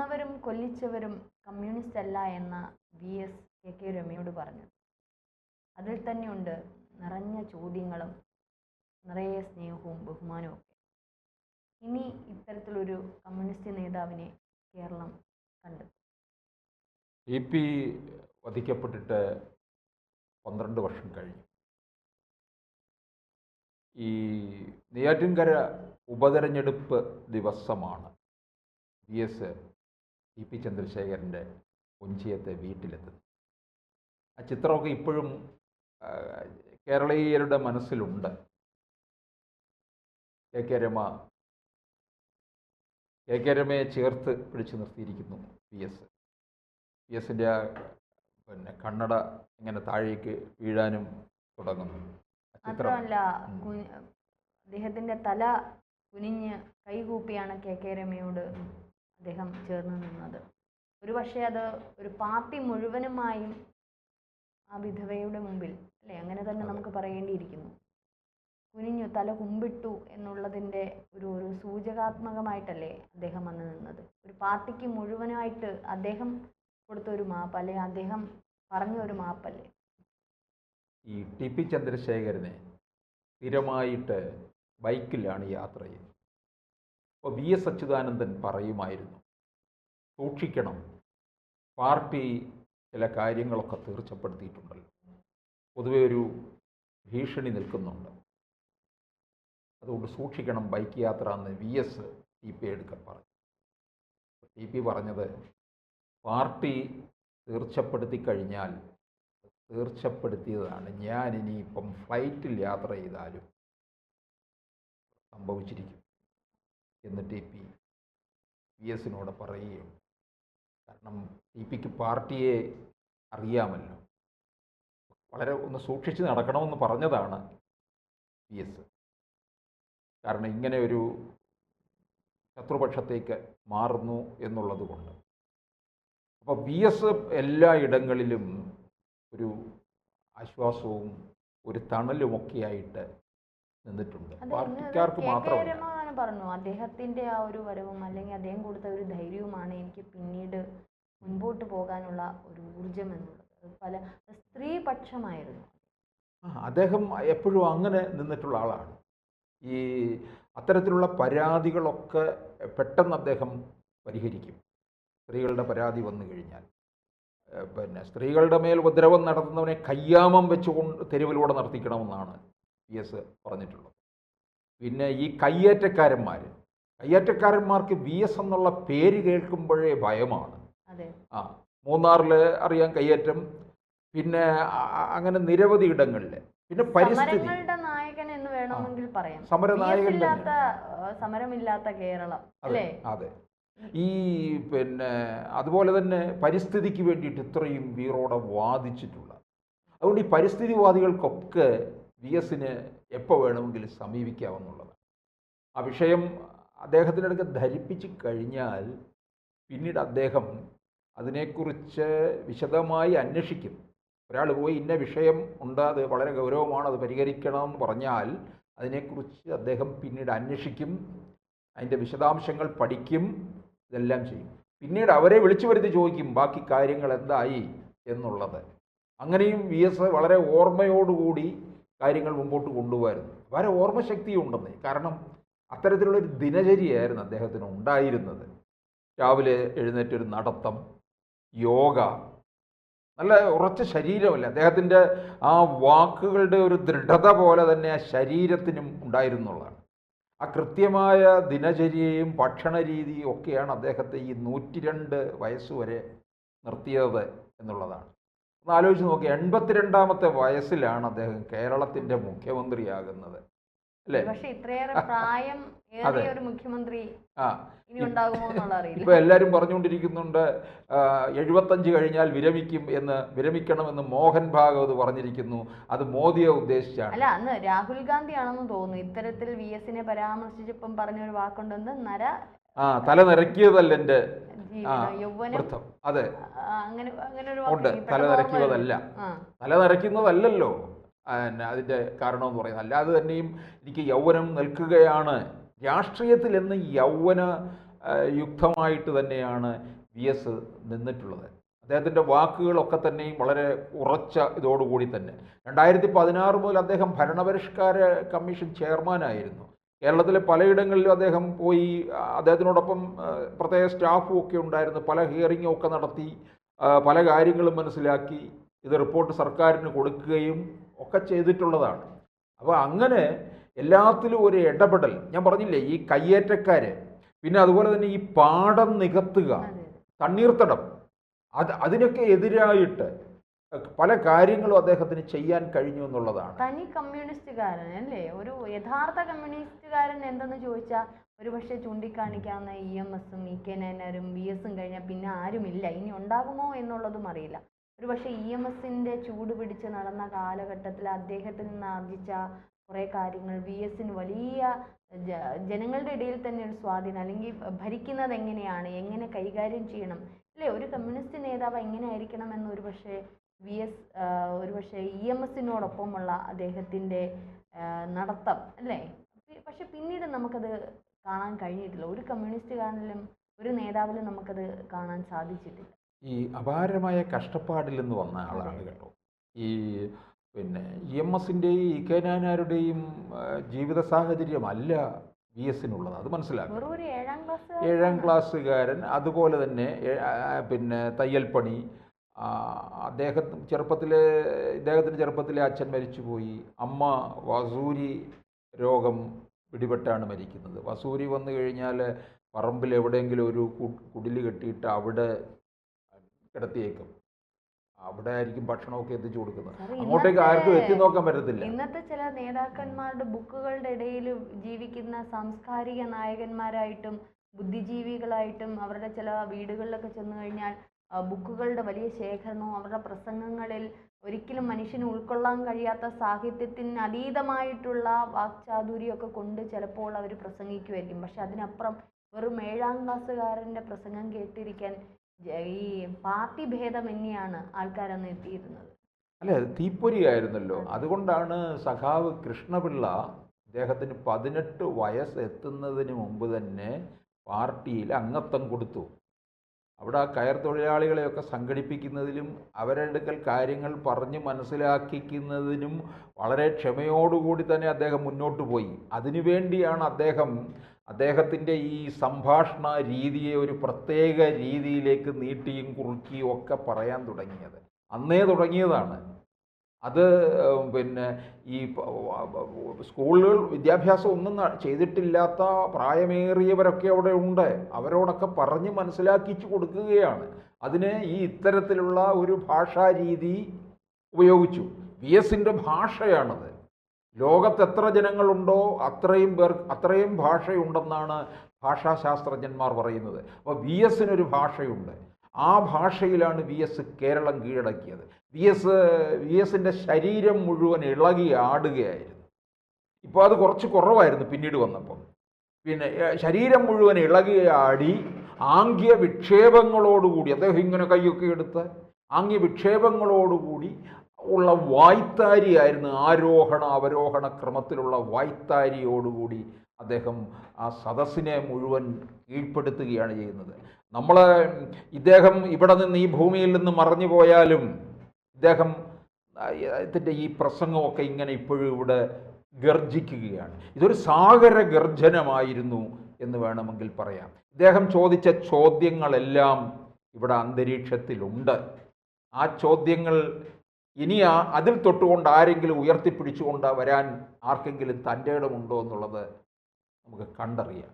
കൊന്നവരും കൊല്ലിച്ചവരും communist അല്ല എന്ന K രമയോട് പറഞ്ഞു. അതിൽ തന്നെയുണ്ട് നിറഞ്ഞ ചോദ്യങ്ങളും നിറയെ സ്നേഹവും ബഹുമാനവും ഒക്കെ. ഇനി ഇത്തരത്തിലൊരു കമ്മ്യൂണിസ്റ്റ് നേതാവിനെ കേരളം കണ്ടെത്തും. EP വധിക്കപ്പെട്ടിട്ട് 12 വർഷം കഴിഞ്ഞു. ഈ നെയ്യാറ്റിൻകര ഉപതെരഞ്ഞെടുപ്പ് ദിവസമാണ് VS EP ചന്ദ്രശേഖരൻ്റെ ഒഞ്ചിയത്തെ വീട്ടിലെത്തുന്നത്. ആ ചിത്രമൊക്കെ ഇപ്പോഴും കേരളീയരുടെ മനസ്സിലുണ്ട്. കെ രമയെ ചേർത്ത് പിടിച്ചു നിർത്തിയിരിക്കുന്നു VSൻ്റെ പിന്നെ കണ്ണട ഇങ്ങനെ താഴേക്ക് വീഴാനും തുടങ്ങുന്നു. മാത്രമല്ല അദ്ദേഹത്തിൻ്റെ തല കുനിഞ്ഞ് കൈകൂപ്പിയാണ് കെ രമയോട് അദ്ദേഹം ചേർന്ന് നിന്നത്. ഒരു പക്ഷേ അത് ഒരു പാർട്ടി മുഴുവനുമായും ആ വിധവയുടെ മുമ്പിൽ അല്ലേ, അങ്ങനെ തന്നെ നമുക്ക് പറയേണ്ടിയിരിക്കുന്നു. കുനിഞ്ഞു തല കുമ്പിട്ടു എന്നുള്ളതിൻ്റെ ഒരു സൂചകാത്മകമായിട്ടല്ലേ അദ്ദേഹം വന്ന് നിന്നത്. ഒരു പാർട്ടിക്ക് മുഴുവനായിട്ട് അദ്ദേഹം കൊടുത്ത ഒരു മാപ്പ്, അല്ലെ അദ്ദേഹം പറഞ്ഞ ഒരു മാപ്പല്ലേ. ഈ TP ചന്ദ്രശേഖരനെ സ്ഥിരമായിട്ട് ബൈക്കിലാണ് യാത്ര ചെയ്യുന്നത്. അപ്പോൾ VS അച്യുതാനന്ദൻ പറയുമായിരുന്നു, സൂക്ഷിക്കണം, പാർട്ടി ചില കാര്യങ്ങളൊക്കെ തീർച്ചപ്പെടുത്തിയിട്ടുണ്ടല്ലോ, പൊതുവെ ഒരു ഭീഷണി നിൽക്കുന്നുണ്ട്, അതുകൊണ്ട് സൂക്ഷിക്കണം ബൈക്ക് യാത്ര എന്ന് VS TP എടുക്കാൻ പറഞ്ഞു. TP പറഞ്ഞത്, പാർട്ടി തീർച്ചപ്പെടുത്തി കഴിഞ്ഞാൽ തീർച്ചപ്പെടുത്തിയതാണ്, ഞാൻ ഇനിയിപ്പം ഫ്ലൈറ്റിൽ യാത്ര ചെയ്താലും സംഭവിച്ചിരിക്കും എന്ന് TP VSനോട് പറയുകയുണ്ട്. കാരണം TPക്ക് പാർട്ടിയെ അറിയാമല്ലോ, വളരെ ഒന്ന് സൂക്ഷിച്ച് നടക്കണമെന്ന് പറഞ്ഞതാണ് VS. കാരണം ഇങ്ങനെ ഒരു ശത്രുപക്ഷത്തേക്ക് മാറുന്നു എന്നുള്ളത് കൊണ്ട്. അപ്പോൾ VS എല്ലായിടങ്ങളിലും ഒരു ആശ്വാസവും ഒരു തണലുമൊക്കെയായിട്ട് നിന്നിട്ടുണ്ട്. പാർട്ടിക്കാർക്ക് മാത്രമല്ല പറഞ്ഞു, അദ്ദേഹത്തിൻ്റെ ആ ഒരു വരവും അല്ലെങ്കിൽ അദ്ദേഹം കൊടുത്ത ഒരു ധൈര്യവുമാണ് എനിക്ക് പിന്നീട് മുൻപോട്ട് പോകാനുള്ള ഒരു ഊർജം എന്നുള്ളത്. പല സ്ത്രീപക്ഷമായിരുന്നു അദ്ദേഹം, എപ്പോഴും അങ്ങനെ നിന്നിട്ടുള്ള ആളാണ്. ഈ അത്തരത്തിലുള്ള പരാതികളൊക്കെ പെട്ടെന്ന് അദ്ദേഹം പരിഹരിക്കും. സ്ത്രീകളുടെ പരാതി വന്നു കഴിഞ്ഞാൽ പിന്നെ സ്ത്രീകളുടെ മേൽ ഉപദ്രവം നടത്തുന്നവനെ കയ്യാമം വെച്ചുകൊണ്ട് തെരുവിലൂടെ നടത്തിക്കണമെന്നാണ് VS പറഞ്ഞിട്ടുള്ളത്. പിന്നെ ഈ കയ്യേറ്റക്കാരന്മാർക്ക് VS എന്നുള്ള പേര് കേൾക്കുമ്പോഴേ ഭയമാണ്. മൂന്നാറിൽ അറിയാം കയ്യേറ്റം, പിന്നെ അങ്ങനെ നിരവധി ഇടങ്ങളിൽ. പിന്നെ പരിസ്ഥിതി നായകൻ എന്ന് വേണമെങ്കിൽ പറയാം, സമരനായകൻ സമരമില്ലാത്ത കേരളം അല്ലേ. അതെ, ഈ പിന്നെ അതുപോലെ തന്നെ പരിസ്ഥിതിക്ക് വേണ്ടിയിട്ട് ഇത്രയും വീറോടെ വാദിച്ചിട്ടുള്ള, അതുകൊണ്ട് ഈ പരിസ്ഥിതിവാദികൾക്കൊക്കെ VSന് എപ്പോൾ വേണമെങ്കിലും സമീപിക്കാമെന്നുള്ളതാണ്. ആ വിഷയം അദ്ദേഹത്തിനടുക്ക് ധരിപ്പിച്ച് കഴിഞ്ഞാൽ പിന്നീട് അദ്ദേഹം അതിനെക്കുറിച്ച് വിശദമായി അന്വേഷിക്കും. ഒരാൾ പോയി ഇന്ന വിഷയം ഉണ്ട്, അത് വളരെ ഗൗരവമാണ്, അത് പരിഹരിക്കണമെന്ന് പറഞ്ഞാൽ അതിനെക്കുറിച്ച് അദ്ദേഹം പിന്നീട് അന്വേഷിക്കും, അതിൻ്റെ വിശദാംശങ്ങൾ പഠിക്കും, ഇതെല്ലാം ചെയ്യും. പിന്നീട് അവരെ വിളിച്ചു വരുത്തി ചോദിക്കും ബാക്കി കാര്യങ്ങൾ എന്തായി എന്നുള്ളത്. അങ്ങനെയും VS വളരെ ഓർമ്മയോടുകൂടി കാര്യങ്ങൾ മുമ്പോട്ട് കൊണ്ടുപോകായിരുന്നു. വളരെ ഓർമ്മശക്തിയും ഉണ്ടെന്നേ. കാരണം അത്തരത്തിലുള്ളൊരു ദിനചര്യയായിരുന്നു അദ്ദേഹത്തിന് ഉണ്ടായിരുന്നത്. രാവിലെ എഴുന്നേറ്റൊരു നടത്തം, യോഗ, നല്ല ഉറച്ച ശരീരമല്ല അദ്ദേഹത്തിൻ്റെ. ആ വാക്കുകളുടെ ഒരു ദൃഢത പോലെ തന്നെ ആ ശരീരത്തിനും ഉണ്ടായിരുന്നുള്ളതാണ്. ആ കൃത്യമായ ദിനചര്യയും ഭക്ഷണ രീതിയും ഒക്കെയാണ് അദ്ദേഹത്തെ ഈ 102 വയസ്സുവരെ നിർത്തിയത് എന്നുള്ളതാണ്. ഒന്ന് ആലോചിച്ച് നോക്കി, 82ാമത്തെ വയസ്സിലാണ് അദ്ദേഹം കേരളത്തിൻ്റെ മുഖ്യമന്ത്രിയാകുന്നത് അല്ലേ. പക്ഷേ ഇത്രയേറെ പ്രായം ഏറിയ ഒരു മുഖ്യമന്ത്രി ഇനി ഉണ്ടാകുമോ എന്നുള്ള അറിയില്ല. ഇപ്പോൾ എല്ലാവരും പറഞ്ഞുകൊണ്ടിരിക്കുന്നുണ്ട് 75 കഴിഞ്ഞാൽ വിരമിക്കണമെന്ന് മോഹൻ ഭാഗവത് പറഞ്ഞിരിക്കുന്നു. അത് മോദിയെ ഉദ്ദേശിച്ചാണ്. അല്ല, അന്ന് രാഹുൽ ഗാന്ധി ആണെന്ന് തോന്നുന്നു ഇത്തരത്തിൽ VSനെ പരാമർശിച്ചപ്പം പറഞ്ഞൊരു വാക്കുണ്ടെന്ന്, തല നിരക്കിയതല്ല എൻ്റെ യൗവനം. അതെ, അങ്ങനെ ഒരു ഉണ്ട്. തല നിരക്കുന്നതല്ലല്ലോ അതിൻ്റെ കാരണമെന്ന് പറയുന്നത്. അല്ലാതെ തന്നെയും എനിക്ക് യൗവനം നിൽക്കുകയാണ്. രാഷ്ട്രീയത്തിൽ എന്ന് യൗവന യുക്തമായിട്ട് തന്നെയാണ് VS നിന്നിട്ടുള്ളത്. അദ്ദേഹത്തിൻ്റെ വാക്കുകളൊക്കെ തന്നെയും വളരെ ഉറച്ച ഇതോടുകൂടി തന്നെ. 2016 മുതൽ അദ്ദേഹം ഭരണപരിഷ്കാര കമ്മീഷൻ ചെയർമാനായിരുന്നു. കേരളത്തിലെ പലയിടങ്ങളിലും അദ്ദേഹം പോയി, അദ്ദേഹത്തിനോടൊപ്പം പ്രത്യേക സ്റ്റാഫും ഒക്കെ ഉണ്ടായിരുന്നു. പല ഹിയറിങ്ങും ഒക്കെ നടത്തി, പല കാര്യങ്ങളും മനസ്സിലാക്കി ഇത് റിപ്പോർട്ട് സർക്കാരിന് കൊടുക്കുകയും ഒക്കെ ചെയ്തിട്ടുള്ളതാണ്. അപ്പോൾ അങ്ങനെ എല്ലാത്തിലും ഒരു ഇടപെടൽ. ഞാൻ പറഞ്ഞില്ലേ, ഈ കയ്യേറ്റക്കാർ, പിന്നെ അതുപോലെ തന്നെ ഈ പാടം നികത്തുക, തണ്ണീർത്തടം, അതിനൊക്കെ എതിരായിട്ട് പല കാര്യങ്ങളും അദ്ദേഹത്തിന് ചെയ്യാൻ കഴിഞ്ഞു എന്നുള്ളതാണ്. തനി കമ്മ്യൂണിസ്റ്റുകാരൻ അല്ലേ? ഒരു യഥാർത്ഥ കമ്മ്യൂണിസ്റ്റുകാരൻ എന്തെന്ന് ചോദിച്ചാൽ ഒരുപക്ഷെ ചൂണ്ടിക്കാണിക്കാവുന്ന EMSഉം EK നായനാരും VSഉം കഴിഞ്ഞാൽ പിന്നെ ആരുമില്ല. ഇനി ഉണ്ടാകുമോ എന്നുള്ളതും അറിയില്ല. ഒരുപക്ഷെ EMSന്റെ ചൂട് പിടിച്ച് നടന്ന കാലഘട്ടത്തിൽ അദ്ദേഹത്തിൽ നിന്ന് ആർജിച്ച കുറേ കാര്യങ്ങൾ VSന് വലിയ ജനങ്ങളുടെ ഇടയിൽ തന്നെ ഒരു സ്വാധീനം, അല്ലെങ്കിൽ ഭരിക്കുന്നത് എങ്ങനെയാണ്, എങ്ങനെ കൈകാര്യം ചെയ്യണം അല്ലേ, ഒരു കമ്മ്യൂണിസ്റ്റ് നേതാവ് എങ്ങനെയായിരിക്കണം എന്ന് ഒരുപക്ഷെ VS ഒരുപക്ഷെ EMSനോടൊപ്പമുള്ള അദ്ദേഹത്തിൻ്റെ നടത്തം അല്ലേ. പക്ഷെ പിന്നീട് നമുക്കത് കാണാൻ കഴിഞ്ഞിട്ടില്ല. ഒരു കമ്മ്യൂണിസ്റ്റുകാരനിലും ഒരു നേതാവിലും നമുക്കത് കാണാൻ സാധിച്ചിട്ടില്ല. ഈ അപാരമായ കഷ്ടപ്പാടിൽ നിന്ന് വന്ന ആളാണ് കേട്ടോ. ഈ പിന്നെ EMSൻ്റെയും EK നായനാരുടെയും ജീവിത സാഹചര്യമല്ല VSനുള്ളത്, അത് മനസ്സിലാക്കും. വെറും ഒരു 7ാം ഏഴാം ക്ലാസ്സുകാരൻ, അതുപോലെ തന്നെ പിന്നെ തയ്യൽ പണി. ഇദ്ദേഹത്തിൻ്റെ ചെറുപ്പത്തിലെ അച്ഛൻ മരിച്ചുപോയി. അമ്മ വസൂരി രോഗം പിടിപെട്ടാണ് മരിക്കുന്നത്. വസൂരി വന്നു കഴിഞ്ഞാൽ പറമ്പിൽ എവിടെയെങ്കിലും ഒരു കുടില് കെട്ടിയിട്ട് അവിടെ കിടത്തിയേക്കും. അവിടെ ആയിരിക്കും ഭക്ഷണമൊക്കെ എത്തിച്ചു കൊടുക്കുന്നത്. അങ്ങോട്ടേക്ക് ആർക്കും എത്തി നോക്കാൻ പറ്റത്തില്ല. ഇന്നത്തെ ചില നേതാക്കന്മാരുടെ ബുക്കുകളുടെ ഇടയിൽ ജീവിക്കുന്ന സാംസ്കാരിക നായകന്മാരായിട്ടും ബുദ്ധിജീവികളായിട്ടും അവരുടെ ചില വീടുകളിലൊക്കെ ചെന്ന് കഴിഞ്ഞാൽ ബുക്കുകളുടെ വലിയ ശേഖരണവും അവരുടെ പ്രസംഗങ്ങളിൽ ഒരിക്കലും മനുഷ്യന് ഉൾക്കൊള്ളാൻ കഴിയാത്ത സാഹിത്യത്തിന് അതീതമായിട്ടുള്ള വാക്ചാതുര്യമൊക്കെ കൊണ്ട് ചിലപ്പോൾ അവർ പ്രസംഗിക്കുമായിരിക്കും. പക്ഷെ അതിനപ്പുറം വെറും 7ാം ക്ലാസ്സുകാരൻ്റെ പ്രസംഗം കേട്ടിരിക്കാൻ ഈ പാർട്ടി ഭേദമന്യാണ് ആൾക്കാരന്ന് എത്തിയിരുന്നത്. അല്ലേ, തീപ്പൊരിയായിരുന്നല്ലോ. അതുകൊണ്ടാണ് സഖാവ് കൃഷ്ണപിള്ള അദ്ദേഹത്തിന് 18 വയസ്സ് എത്തുന്നതിന് മുമ്പ് തന്നെ പാർട്ടിയിൽ അംഗത്വം കൊടുത്തു. അവിടെ ആ കയർ തൊഴിലാളികളെയൊക്കെ സംഘടിപ്പിക്കുന്നതിലും അവരുടെ അടുക്കൽ കാര്യങ്ങൾ പറഞ്ഞ് മനസ്സിലാക്കിക്കുന്നതിനും വളരെ ക്ഷമയോടുകൂടി തന്നെ അദ്ദേഹം മുന്നോട്ട് പോയി. അതിനുവേണ്ടിയാണ് അദ്ദേഹത്തിൻ്റെ ഈ സംഭാഷണ രീതിയെ ഒരു പ്രത്യേക രീതിയിലേക്ക് നീട്ടിയും കുറുക്കിയും ഒക്കെ പറയാൻ തുടങ്ങിയത്. അന്നേ തുടങ്ങിയതാണ് അത്. പിന്നെ ഈ സ്കൂളുകൾ വിദ്യാഭ്യാസം ഒന്നും ചെയ്തിട്ടില്ലാത്ത പ്രായമേറിയവരൊക്കെ അവിടെ ഉണ്ട്. അവരോടൊക്കെ പറഞ്ഞ് മനസ്സിലാക്കിച്ചു കൊടുക്കുകയാണ്. അതിന് ഈ ഇത്തരത്തിലുള്ള ഒരു ഭാഷാ രീതി ഉപയോഗിച്ചു. VSൻ്റെ ഭാഷയാണത്. ലോകത്ത് എത്ര ജനങ്ങളുണ്ടോ അത്രയും ഭാഷയുണ്ടെന്നാണ് ഭാഷാശാസ്ത്രജ്ഞന്മാർ പറയുന്നത്. അപ്പോൾ VSനൊരു ഭാഷയുണ്ട്. ആ ഭാഷയിലാണ് VS കേരളം കീഴടക്കിയത്. VSൻ്റെ ശരീരം മുഴുവൻ ഇളകി ആടുകയായിരുന്നു. ഇപ്പോൾ അത് കുറച്ച് കുറവായിരുന്നു പിന്നീട് വന്നപ്പം. പിന്നെ ശരീരം മുഴുവൻ ഇളകി ആടി ആംഗ്യ വിക്ഷേപങ്ങളോടുകൂടി അദ്ദേഹം ഇങ്ങനെ കൈയൊക്കെ എടുത്ത് ആംഗ്യ വിക്ഷേപങ്ങളോടുകൂടി ഉള്ള വായ്ത്താരിയായിരുന്നു. ആരോഹണ അവരോഹണ ക്രമത്തിലുള്ള വായ്ത്താരിയോടുകൂടി അദ്ദേഹം ആ സദസ്സിനെ മുഴുവൻ കീഴ്പ്പെടുത്തുകയാണ് ചെയ്യുന്നത്. ഇദ്ദേഹം ഇവിടെ നിന്ന് ഈ ഭൂമിയിൽ നിന്ന് മറഞ്ഞു പോയാലും ഇദ്ദേഹത്തിൻ്റെ ഈ പ്രസംഗമൊക്കെ ഇങ്ങനെ ഇപ്പോഴും ഇവിടെ ഗർജിക്കുകയാണ്. ഇതൊരു സാഗര ഗർജനമായിരുന്നു എന്ന് വേണമെങ്കിൽ പറയാം. ഇദ്ദേഹം ചോദിച്ച ചോദ്യങ്ങളെല്ലാം ഇവിടെ അന്തരീക്ഷത്തിലുണ്ട്. ആ ചോദ്യങ്ങൾ ഇനി അതിൽ തൊട്ടുകൊണ്ട് ആരെങ്കിലും ഉയർത്തിപ്പിടിച്ചുകൊണ്ട് വരാൻ ആർക്കെങ്കിലും തൻ്റെ ഇടമുണ്ടോ എന്നുള്ളത് നമുക്ക് കണ്ടറിയാം.